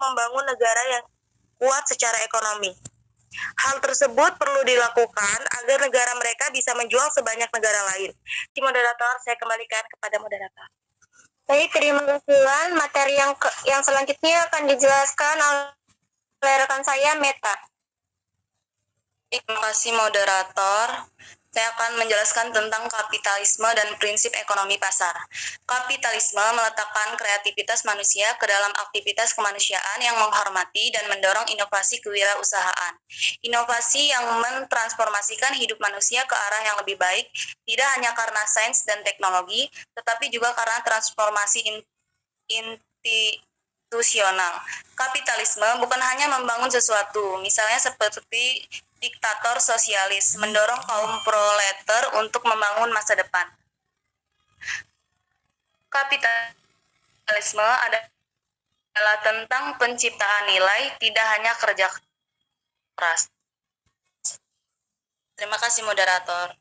membangun negara yang kuat secara ekonomi. Hal tersebut perlu dilakukan agar negara mereka bisa menjual sebanyak negara lain. Si moderator, saya kembalikan kepada moderator. Baik, terima kasih. Materi yang selanjutnya akan dijelaskan oleh rekan saya, Meta. Terima kasih moderator. Saya akan menjelaskan tentang kapitalisme dan prinsip ekonomi pasar. Kapitalisme meletakkan kreativitas manusia ke dalam aktivitas kemanusiaan yang menghormati dan mendorong inovasi kewirausahaan. Inovasi yang mentransformasikan hidup manusia ke arah yang lebih baik, tidak hanya karena sains dan teknologi, tetapi juga karena transformasi institusional. Kapitalisme bukan hanya membangun sesuatu, misalnya seperti diktator sosialis, mendorong kaum proletar untuk membangun masa depan. Kapitalisme adalah tentang penciptaan nilai, tidak hanya kerja keras. Terima kasih moderator.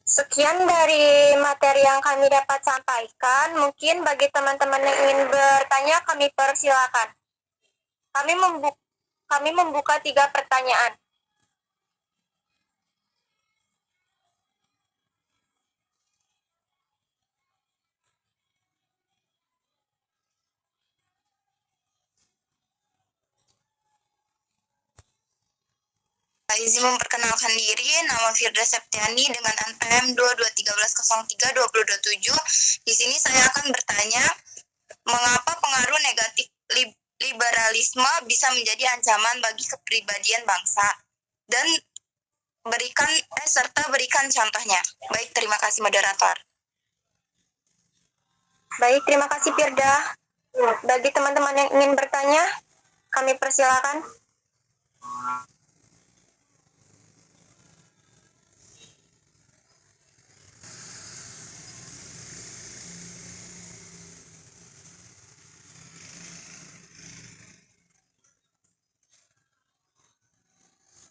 Sekian dari materi yang kami dapat sampaikan. Mungkin bagi teman-teman yang ingin bertanya, kami persilakan. Kami membuka 3 pertanyaan. Izin memperkenalkan diri, nama Firda Septiani dengan NPM 2213032027. Di sini saya akan bertanya, mengapa pengaruh negatif liberalisme bisa menjadi ancaman bagi kepribadian bangsa, dan serta berikan contohnya. Baik, terima kasih moderator. Baik, terima kasih Firda. Bagi teman-teman yang ingin bertanya, kami persilakan.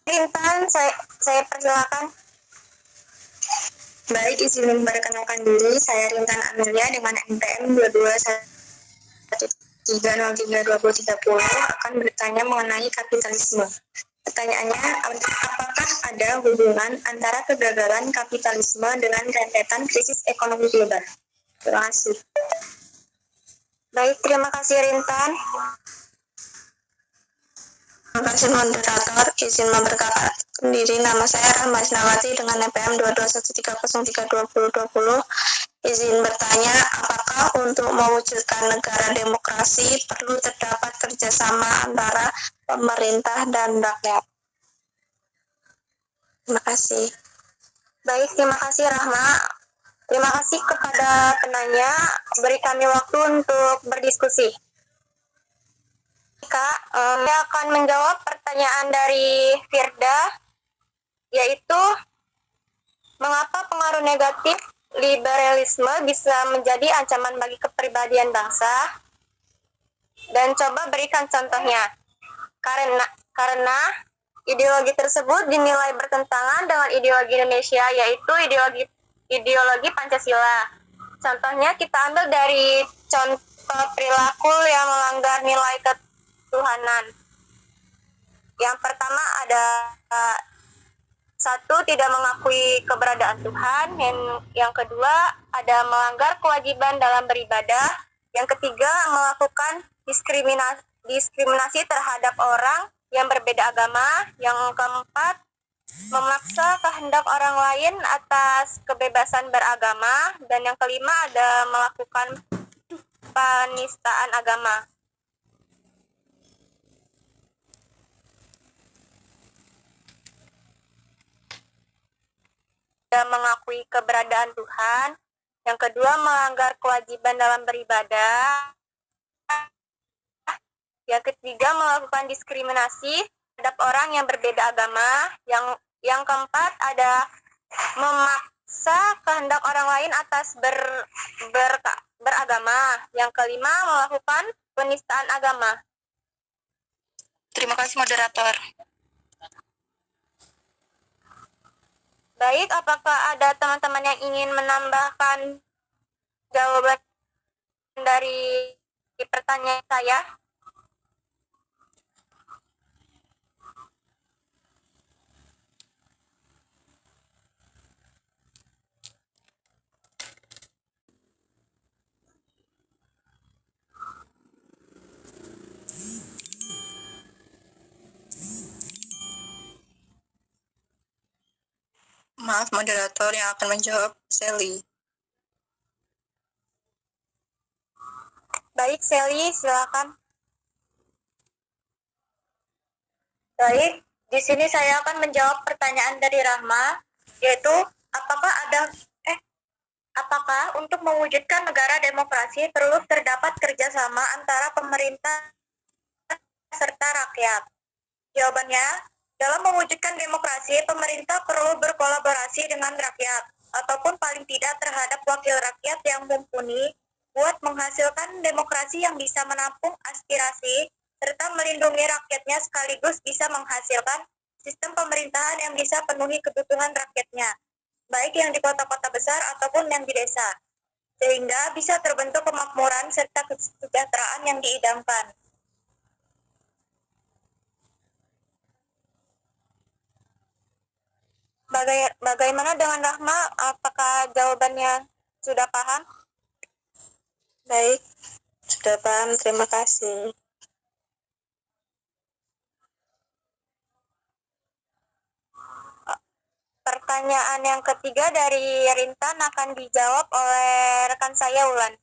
Rintan, saya persilakan. Baik, izin memperkenalkan diri. Saya Rintan Amelia dengan NPM 2213032030 akan bertanya mengenai kapitalisme. Pertanyaannya, apakah ada hubungan antara kegagalan kapitalisme dengan rentetan krisis ekonomi global? Terima kasih. Baik, terima kasih Rintan. Terima kasih moderator, izin memperkenalkan diri, nama saya Rahma Isnawati dengan NPM 2213032020. Izin bertanya, apakah untuk mewujudkan negara demokrasi perlu terdapat kerjasama antara pemerintah dan rakyat? Terima kasih. Baik, terima kasih Rahma. Terima kasih kepada penanya, beri kami waktu untuk berdiskusi. Kak, saya akan menjawab pertanyaan dari Firda, yaitu mengapa pengaruh negatif liberalisme bisa menjadi ancaman bagi kepribadian bangsa, dan coba berikan contohnya. Karena ideologi tersebut dinilai bertentangan dengan ideologi Indonesia, yaitu ideologi Pancasila. Contohnya kita ambil dari contoh perilaku yang melanggar nilai ketuhanan. Yang pertama ada 1, tidak mengakui keberadaan Tuhan. Yang kedua ada melanggar kewajiban dalam beribadah. Yang ketiga melakukan diskriminasi terhadap orang yang berbeda agama. Yang keempat memaksa kehendak orang lain atas kebebasan beragama. Dan yang kelima ada melakukan penistaan agama. Mengakui keberadaan Tuhan. Yang kedua melanggar kewajiban dalam beribadah. Yang ketiga melakukan diskriminasi terhadap orang yang berbeda agama. Yang keempat ada memaksa kehendak orang lain atas beragama. Yang kelima melakukan penistaan agama. Terima kasih moderator. Baik, apakah ada teman-teman yang ingin menambahkan jawaban dari pertanyaan saya? Maaf, moderator yang akan menjawab, Sally. Baik, Sally, silakan. Baik, di sini saya akan menjawab pertanyaan dari Rahma, yaitu apakah untuk mewujudkan negara demokrasi perlu terdapat kerjasama antara pemerintah serta rakyat? Jawabannya, dalam mewujudkan demokrasi, pemerintah perlu berkolaborasi dengan rakyat, ataupun paling tidak terhadap wakil rakyat yang mumpuni buat menghasilkan demokrasi yang bisa menampung aspirasi serta melindungi rakyatnya sekaligus bisa menghasilkan sistem pemerintahan yang bisa penuhi kebutuhan rakyatnya, baik yang di kota-kota besar ataupun yang di desa, sehingga bisa terbentuk kemakmuran serta kesejahteraan yang diidamkan. Bagaimana dengan Rahma? Apakah jawabannya sudah paham? Baik, sudah paham. Terima kasih. Pertanyaan yang ketiga dari Rintan akan dijawab oleh rekan saya, Ulan.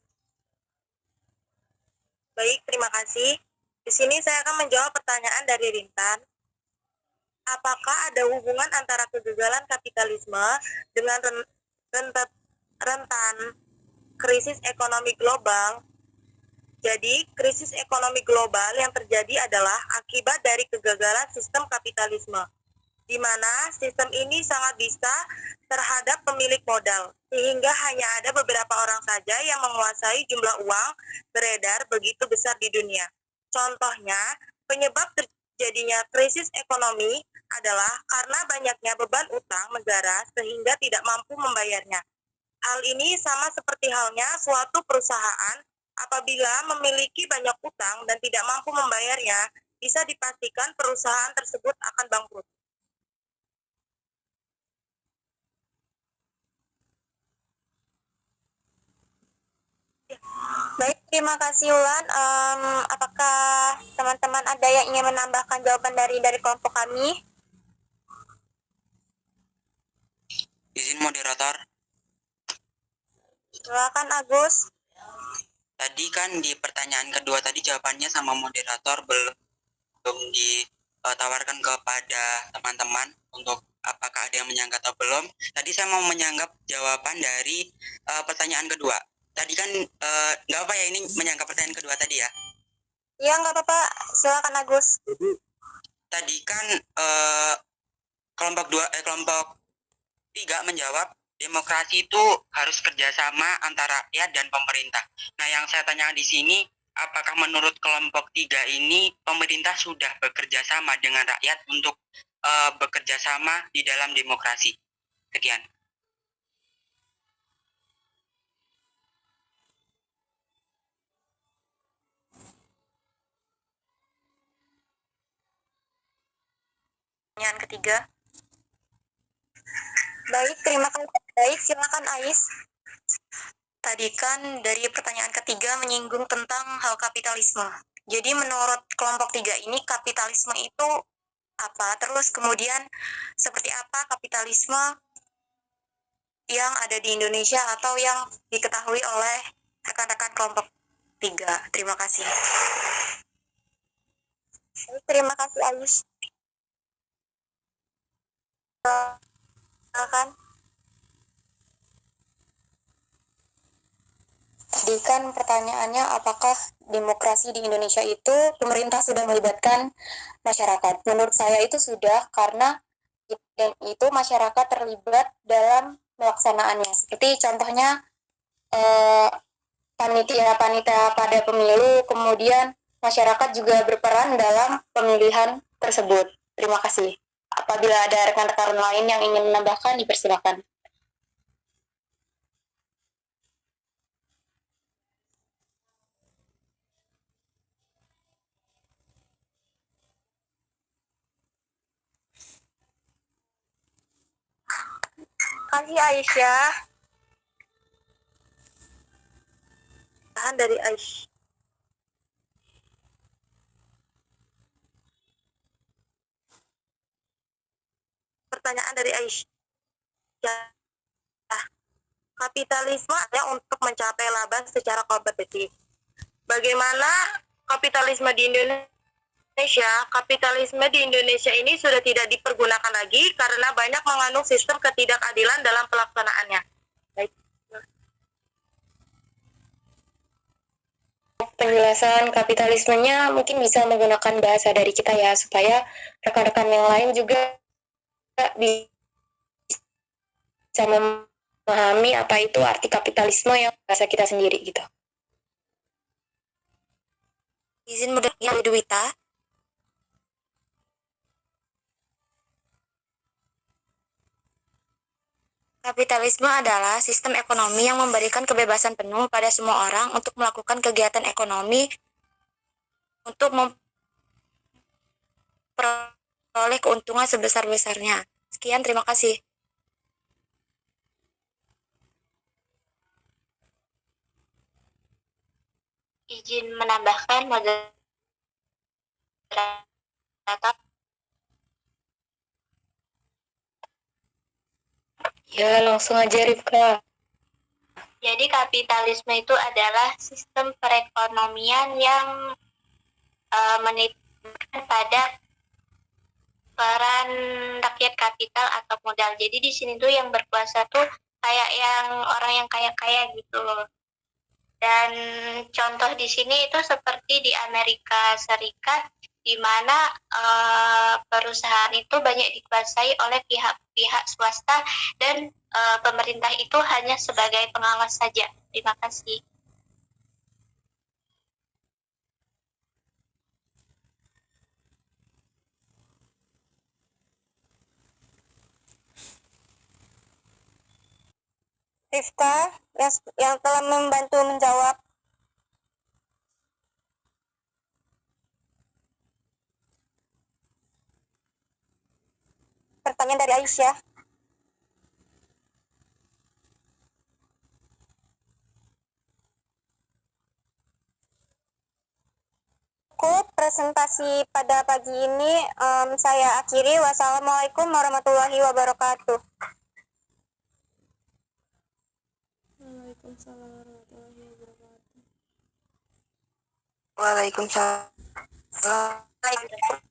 Baik, terima kasih. Di sini saya akan menjawab pertanyaan dari Rintan. Apakah ada hubungan antara kegagalan kapitalisme dengan rentan krisis ekonomi global? Jadi, krisis ekonomi global yang terjadi adalah akibat dari kegagalan sistem kapitalisme, di mana sistem ini sangat bisa terhadap pemilik modal, sehingga hanya ada beberapa orang saja yang menguasai jumlah uang beredar begitu besar di dunia. Contohnya, penyebab terjadinya krisis ekonomi adalah karena banyaknya beban utang negara sehingga tidak mampu membayarnya. Hal ini sama seperti halnya suatu perusahaan apabila memiliki banyak utang dan tidak mampu membayarnya, bisa dipastikan perusahaan tersebut akan bangkrut. Baik, terima kasih Ulan. Apakah teman-teman ada yang ingin menambahkan jawaban dari kelompok kami? Izin moderator. Silakan Agus. Tadi kan di pertanyaan kedua tadi jawabannya sama moderator belum ditawarkan kepada teman-teman untuk apakah ada yang menyanggah atau belum. Tadi saya mau menyanggap jawaban dari pertanyaan kedua. Tadi kan nggak apa ya ini menyanggap pertanyaan kedua tadi ya? Iya, nggak apa-apa. Silakan Agus. Tadi kan kelompok 3 menjawab demokrasi itu harus kerjasama antara rakyat dan pemerintah. Nah, yang saya tanya di sini, apakah menurut kelompok 3 ini pemerintah sudah bekerja sama dengan rakyat untuk bekerja sama di dalam demokrasi? Sekian. Pertanyaan ketiga. Baik, terima kasih. Baik, silakan Ais. Tadi kan dari pertanyaan ketiga menyinggung tentang hal kapitalisme. Jadi menurut kelompok 3 ini kapitalisme itu apa? Terus kemudian seperti apa kapitalisme yang ada di Indonesia atau yang diketahui oleh rekan-rekan kelompok 3? Terima kasih. Terima kasih Ais. Silakan. Tadi kan pertanyaannya apakah demokrasi di Indonesia itu pemerintah sudah melibatkan masyarakat? Menurut saya itu sudah, karena dan itu masyarakat terlibat dalam melaksanaannya. Seperti contohnya panitia-panitia pada pemilu, kemudian masyarakat juga berperan dalam pemilihan tersebut. Terima kasih. Apabila ada rekan-rekan lain yang ingin menambahkan, dipersilakan. Kasih Aisyah. Tahan dari Aisyah. Pertanyaan dari Aisyah. Kapitalisme hanya untuk mencapai laba secara kompetitif. Bagaimana kapitalisme di Indonesia? Kapitalisme di Indonesia ini sudah tidak dipergunakan lagi karena banyak mengandung sistem ketidakadilan dalam pelaksanaannya. Baik. Penjelasan kapitalismenya mungkin bisa menggunakan bahasa dari kita ya, supaya rekan-rekan yang lain juga bisa memahami apa itu arti kapitalisme yang bahasa kita sendiri gitu. Izin bertanya, Dwita. Kapitalisme adalah sistem ekonomi yang memberikan kebebasan penuh pada semua orang untuk melakukan kegiatan ekonomi untuk memperoleh keuntungan sebesar-besarnya. Sekian, terima kasih. Izin menambahkan, moderator. Ya, langsung aja Rifka. Jadi kapitalisme itu adalah sistem perekonomian yang menitipkan pada peran rakyat kapital atau modal. Jadi di sini tuh yang berkuasa tuh kayak yang orang yang kaya-kaya gitu loh. Dan contoh di sini itu seperti di Amerika Serikat, di mana perusahaan itu banyak dikuasai oleh pihak-pihak swasta dan pemerintah itu hanya sebagai pengawas saja. Terima kasih. Rifka yang telah membantu menjawab. Pertanyaan dari Aisyah. Cukup presentasi pada pagi ini saya akhiri. Wassalamualaikum warahmatullahi wabarakatuh. Waalaikumsalam warahmatullahi wabarakatuh. Waalaikumsalam.